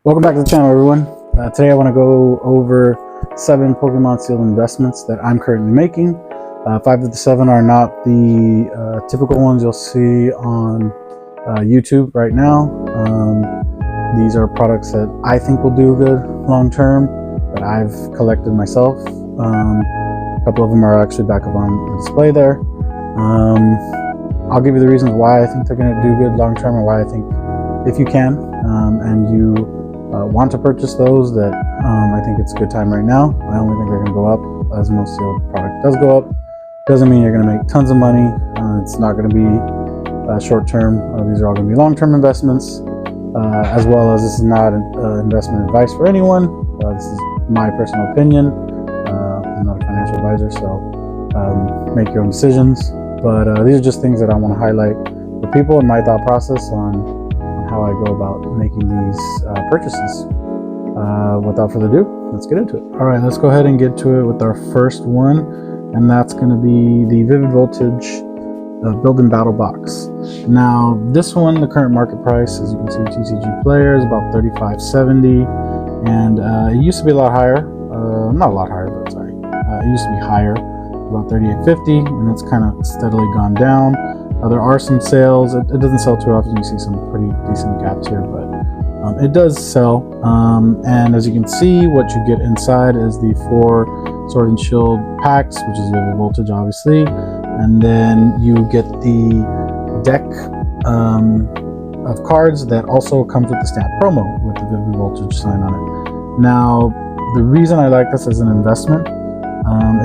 Welcome back to the channel, everyone. Today I want to go over 7 Pokemon sealed investments that I'm currently making. 5 of the 7 are not the typical ones you'll see on YouTube right now. These are products that I think will do good long term, that I've collected myself. A couple of them are actually back up on the display there. I'll give you the reasons why I think they're going to do good long term, and why I think if you can and you want to purchase those, that I think it's a good time right now. I only think they're going to go up, as most sealed product does go up. Doesn't mean you're going to make tons of money. It's not going to be short term. These are all going to be long term investments, as well as this is not investment advice for anyone. This is my personal opinion. I'm not a financial advisor, so make your own decisions. But these are just things that I want to highlight for people and my thought process on how I go about making these purchases. Without further ado, let's get into it. All right, let's go ahead and get to it with our first one, and that's going to be the Vivid Voltage Build and Battle Box. Now, this one, the current market price, as you can see, TCG Player is about $35.70, and it used to be a lot higher. Not a lot higher, but sorry, it used to be higher, about $38.50, and it's kind of steadily gone down. There are some sales. It doesn't sell too often. You see some pretty decent gaps here, but it does sell. And as you can see, what you get inside is the 4 Sword and Shield packs, which is Vivid Voltage, obviously. And then you get the deck of cards that also comes with the stamp promo with the Vivid Voltage sign on it. Now, the reason I like this as an investment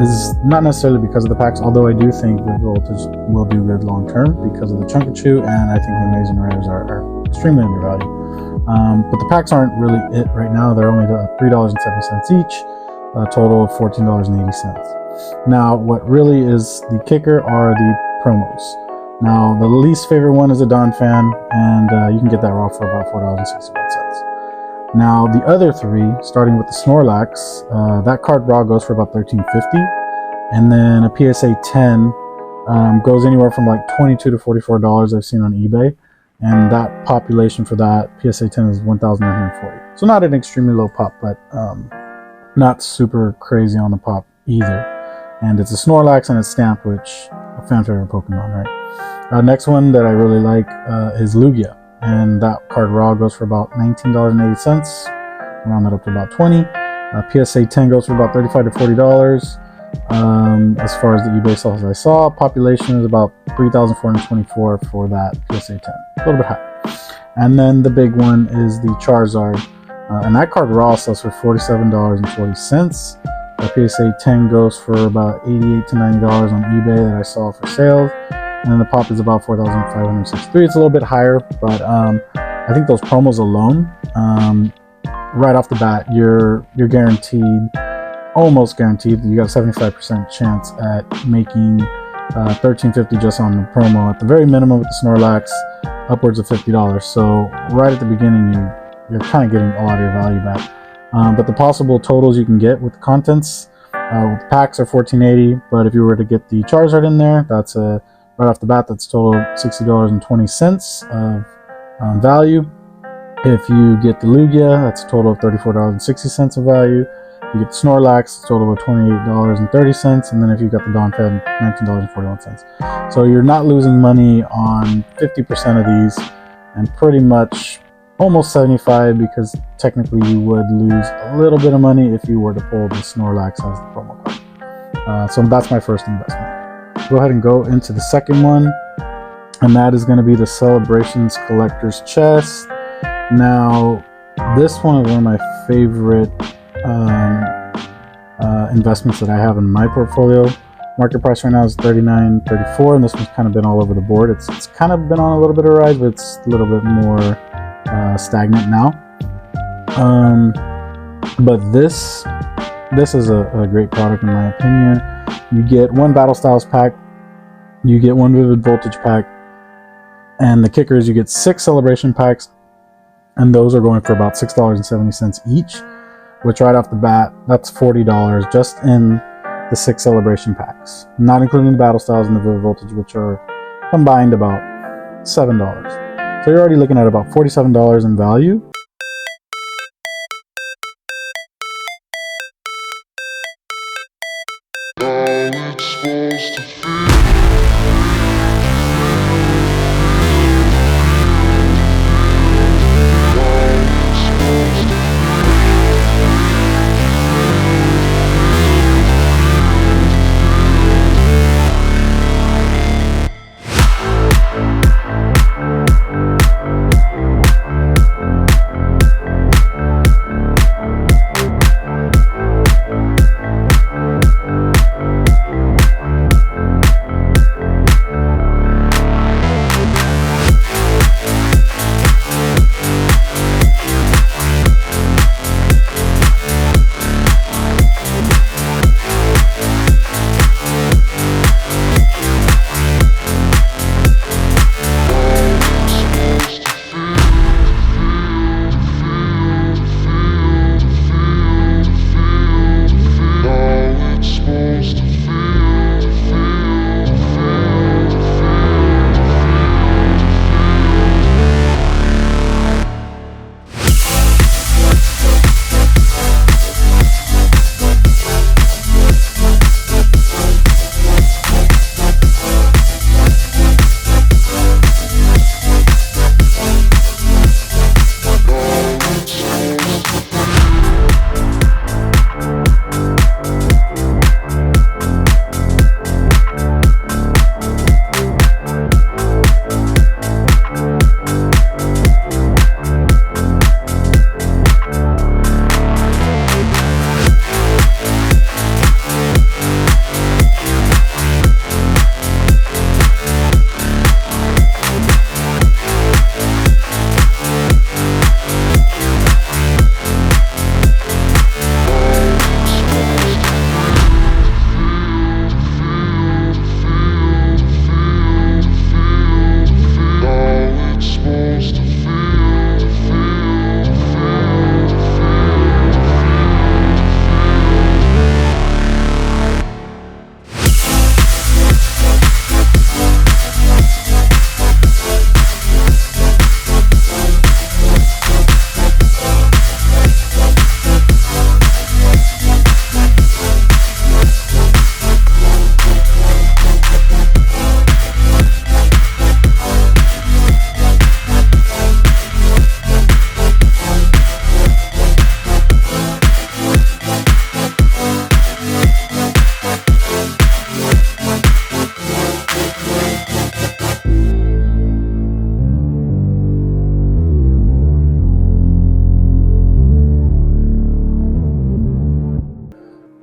is not necessarily because of the packs, although I do think Vivid Voltage will do good long term because of the Chunkachu, and I think the Amazing Rares are extremely undervalued. But the packs aren't really it right now. They're only $3.70 each, a total of $14.80. Now, what really is the kicker are the promos. Now, the least favorite one is a Donphan, and you can get that raw for about $4.61. Now, the other 3, starting with the Snorlax, that card raw goes for about $13.50, and then a PSA 10 goes anywhere from like $22 to $44 I've seen on eBay, and that population for that PSA 10 is 1,940. So not an extremely low pop, but not super crazy on the pop either. And it's a Snorlax and it's stamped, which a fan favorite Pokemon, right? Next one that I really like is Lugia. And that card raw goes for about $19.80, round that up to about $20. PSA 10 goes for about $35 to $40. As far as the eBay sales I saw, population is about 3,424 for that PSA 10, a little bit high. And then the big one is the Charizard, and that card raw sells for $47.40. The PSA 10 goes for about $88 to $90 on eBay that I saw for sales. And then the pop is about 4,563. It's a little bit higher, but I think those promos alone, right off the bat, you're guaranteed, almost guaranteed, you got a 75% chance at making $13.50 just on the promo. At the very minimum with the Snorlax, upwards of $50. So right at the beginning, you're kind of getting a lot of your value back. But the possible totals you can get with the contents, with the packs are $14.80. But if you were to get the Charizard in there, that's a right off the bat, that's total $60.20 of value. If you get the Lugia, that's a total of $34.60 of value. You get the Snorlax, it's a total of $28.30. And then if you got the Donphan, $19.41. So you're not losing money on 50% of these, and pretty much almost 75%, because technically you would lose a little bit of money if you were to pull the Snorlax as the promo card. So that's my first investment. Go ahead and go into the second one, and that is going to be the Celebrations Collector's Chest. Now, this one is one of my favorite investments that I have in my portfolio. Market price right now is $39.34, and this one's kind of been all over the board. It's kind of been on a little bit of a rise, but it's a little bit more stagnant now. But this is a great product in my opinion. You get 1 Battle Styles pack, you get 1 Vivid Voltage pack, and the kicker is you get 6 Celebration packs, and those are going for about $6.70 each, which right off the bat, that's $40 just in the 6 Celebration packs, not including the Battle Styles and the Vivid Voltage, which are combined about $7. So you're already looking at about $47 in value. it's supposed to feel.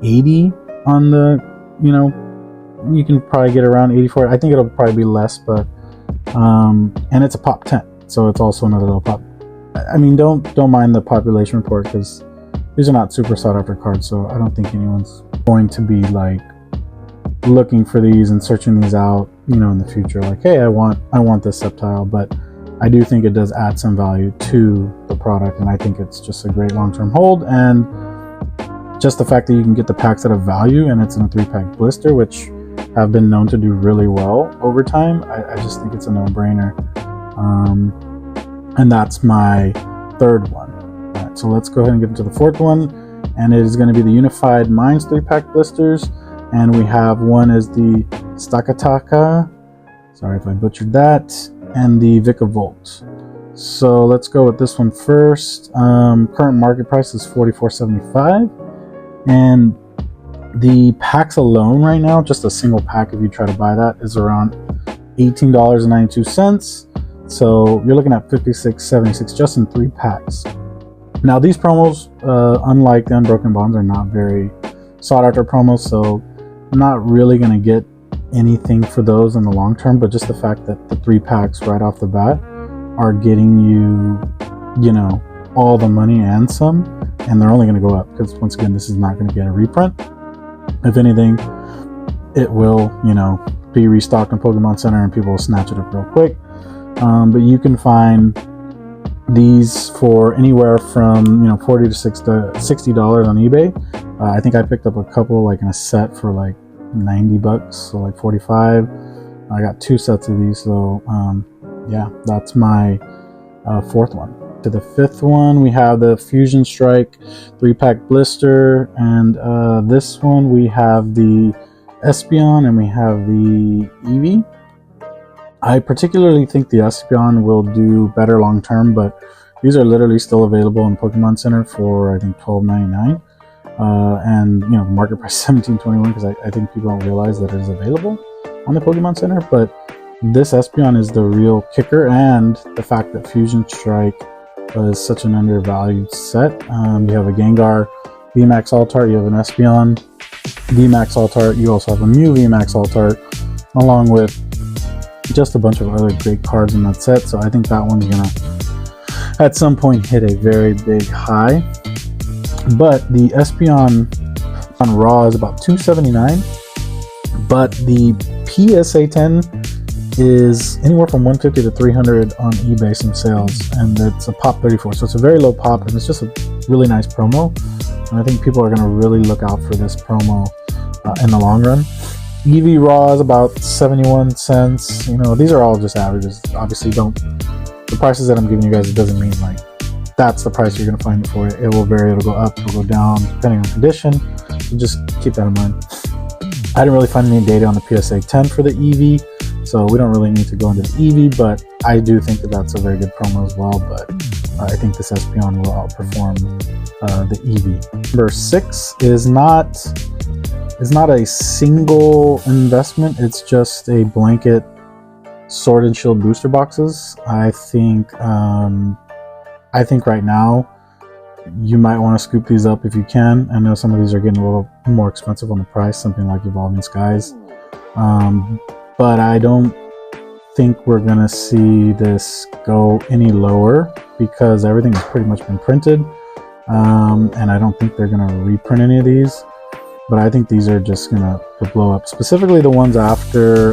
$80 on the, you can probably get around 84. I think it'll probably be less, but and it's a pop tent, so it's also another little pop. I mean, don't mind the population report, because these are not super sought after cards, so I don't think anyone's going to be like looking for these and searching these out, in the future, like, hey, I want this Sceptile. But I do think it does add some value to the product, and I think it's just a great long-term hold. And just the fact that you can get the packs at a value, and it's in a 3-pack blister, which have been known to do really well over time, I just think it's a no-brainer. And that's my third one. All right, so let's go ahead and get into the fourth one, and it is going to be the Unified Minds 3-pack blisters. And we have one is the Stakataka, sorry if I butchered that, and the Vikavolt. So let's go with this one first. Current market price is $44.75, and the packs alone right now, just a single pack if you try to buy that, is around $18.92. So you're looking at $56.76 just in 3 packs. Now these promos, unlike the Unbroken Bonds, are not very sought after promos, so I'm not really going to get anything for those in the long term. But just the fact that the 3 packs right off the bat are getting you, all the money and some, and they're only going to go up, because once again, this is not going to get a reprint. If anything, it will, be restocked in Pokemon Center and people will snatch it up real quick. But you can find these for anywhere from $40 to $60 on eBay. I think I picked up a couple like in a set for like $90, so like 45. I got 2 sets of these, so yeah, that's my fourth one. To the fifth one, we have the Fusion Strike 3-pack blister, and this one we have the Espeon and we have the Eevee. I particularly think the Espeon will do better long term, but these are literally still available in Pokemon Center for I think $12.99. And you know, the market price $17.21 because I think people don't realize that it is available on the Pokemon Center. But this Espeon is the real kicker, and the fact that Fusion Strike is such an undervalued set. You have a Gengar VMAX Altart, you have an Espeon VMAX Altart, you also have a Mew VMAX Altart, along with just a bunch of other great cards in that set. So I think that one's gonna at some point hit a very big high. But the Espeon on Raw is about $279, but the PSA 10 is anywhere from $150 to $300 on eBay some sales, and it's a pop 34, so it's a very low pop, and it's just a really nice promo. And I think people are going to really look out for this promo in the long run. Eevee Raw is about 71 cents. You know, these are all just averages. Obviously, the prices that I'm giving you guys, it doesn't mean like that's the price you're going to find it for. It will vary, it'll go up, it'll go down, depending on condition. So just keep that in mind. I didn't really find any data on the PSA 10 for the Eevee, so we don't really need to go into the Eevee, but I do think that that's a very good promo as well. But I think this Espeon will outperform the Eevee. Number 6 is not a single investment, it's just a blanket Sword and Shield booster boxes. I think right now you might want to scoop these up if you can. I know some of these are getting a little more expensive on the price, something like Evolving Skies, but I don't think we're gonna see this go any lower because everything has pretty much been printed, and I don't think they're gonna reprint any of these. But I think these are just gonna blow up, specifically the ones after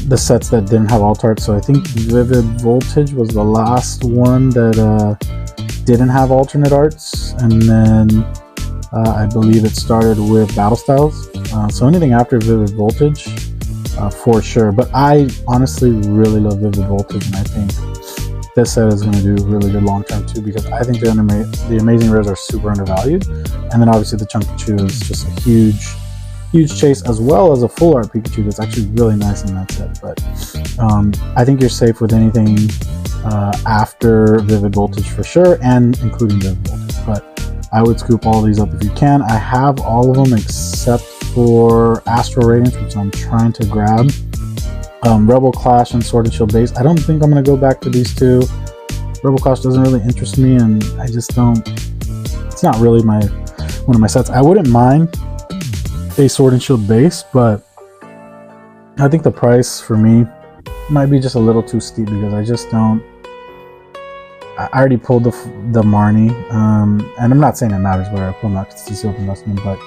the sets that didn't have Altarts. So I think Vivid Voltage was the last one that didn't have alternate arts, and then I believe it started with Battle Styles. So anything after Vivid Voltage, for sure. But I honestly really love Vivid Voltage, and I think this set is going to do really good long term too, because I think the Amazing Rares are super undervalued, and then obviously the Chunky Chew is just a huge chase, as well as a full art Pikachu that's actually really nice in that set. But I think you're safe with anything after Vivid Voltage for sure, and including Vivid Voltage. But I would scoop all these up if you can. I have all of them except for Astral Radiance, which I'm trying to grab. Rebel Clash and Sword and Shield base. I don't think I'm going to go back to these two. Rebel Clash doesn't really interest me, and I just don't. It's not really one of my sets. I wouldn't mind a Sword and Shield base, but I think the price for me might be just a little too steep because I just don't. I already pulled the Marnie, and I'm not saying it matters whether I pull that because it's a sealed investment, but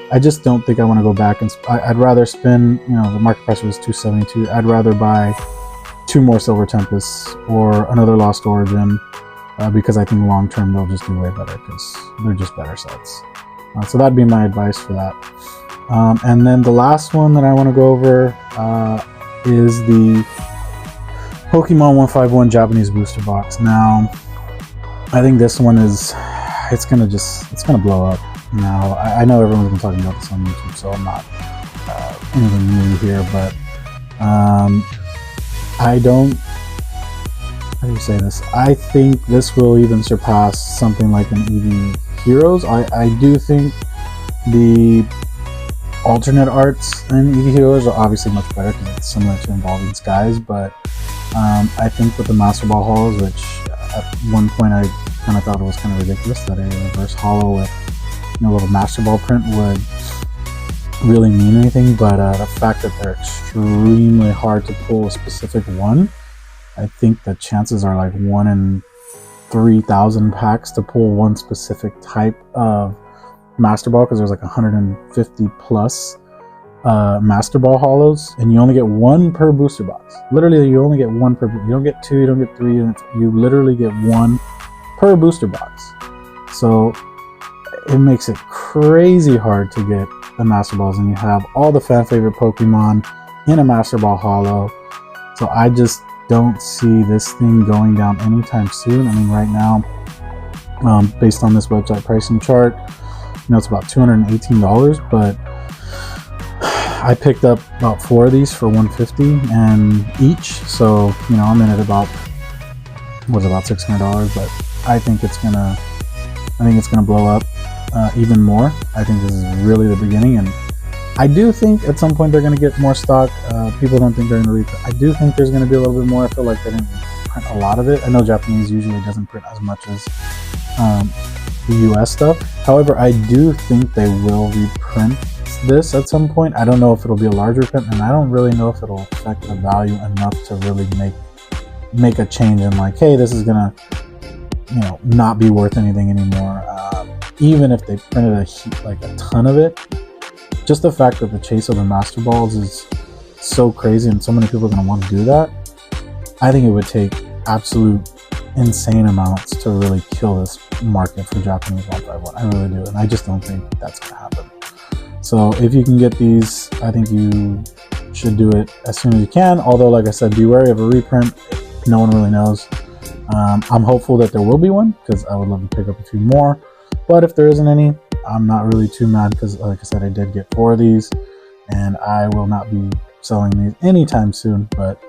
I just don't think I want to go back and I'd rather spend, you know, the market price was $272. I'd rather buy 2 more Silver Tempests or another Lost Origin, because I think long term they'll just do way better because they're just better sets. So that'd be my advice for that. And then the last one that I want to go over is the Pokemon 151 Japanese booster box. Now, I think this one it's gonna blow up. Now, I know everyone's been talking about this on YouTube, so I'm not anything new here, but I don't. How do you say this? I think this will even surpass something like an Eevee Heroes. I do think the alternate arts in Eevee Heroes are obviously much better because it's similar to Evolving Skies, but I think with the Master Ball Holos, which at one point I kind of thought it was kind of ridiculous that a reverse holo with a little Master Ball print would really mean anything, but the fact that they're extremely hard to pull a specific one, I think the chances are like 1 in 3,000 packs to pull one specific type of Master Ball, because there's like 150 plus Master Ball holos, and you only get 1 per booster box. Literally, you only get 1 per. You don't get 2, you don't get 3, you literally get 1 per booster box. So it makes it crazy hard to get the Master Balls, and you have all the fan favorite Pokemon in a Master Ball holo. So I just don't see this thing going down anytime soon. I mean, right now, based on this website pricing chart, it's about $218, but I picked up about 4 of these for $150 and each, so I'm in at about $600, but I think it's gonna blow up even more. I think this is really the beginning, and I do think at some point they're gonna get more stock. People don't think they're gonna reprint. I do think there's gonna be a little bit more. I feel like they didn't print a lot of it. I know Japanese usually doesn't print as much as the US stuff. However, I do think they will reprint this at some point. I don't know if it'll be a larger print, and I don't really know if it'll affect the value enough to really make a change in like, hey, this is gonna not be worth anything anymore. Even if they printed a ton of it, just the fact that the chase of the Master Balls is so crazy and so many people are going to want to do that, I think it would take absolute insane amounts to really kill this market for Japanese 151. I really do, and I just don't think that's going to happen. So if you can get these, I think you should do it as soon as you can. Although, like I said, be wary of a reprint. No one really knows. I'm hopeful that there will be one, because I would love to pick up a few more. But if there isn't any, I'm not really too mad, because like I said, I did get 4 of these, and I will not be selling these anytime soon. But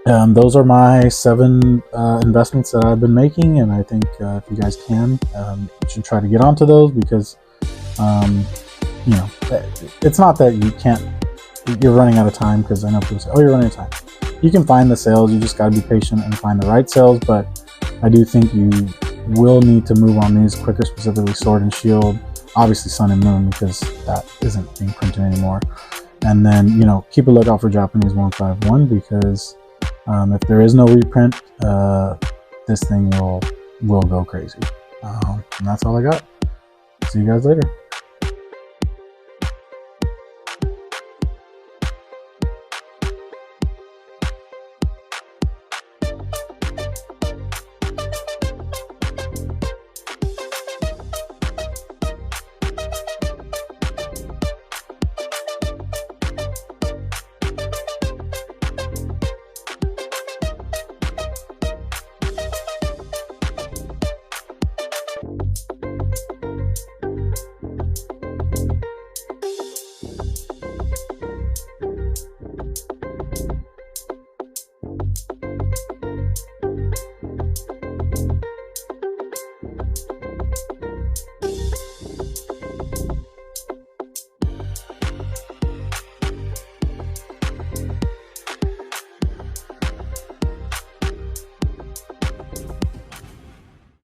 those are my 7 investments that I've been making, and I think if you guys can, you should try to get onto those, because it's not that you're running out of time, because I know people say, oh, you're running out of time. You can find the sales, you just got to be patient and find the right sales. But I do think you will need to move on these quicker, specifically Sword and Shield, obviously Sun and Moon, because that isn't being printed anymore. And then keep a lookout for Japanese 151, because if there is no reprint, this thing will go crazy. And that's all I got. See you guys later.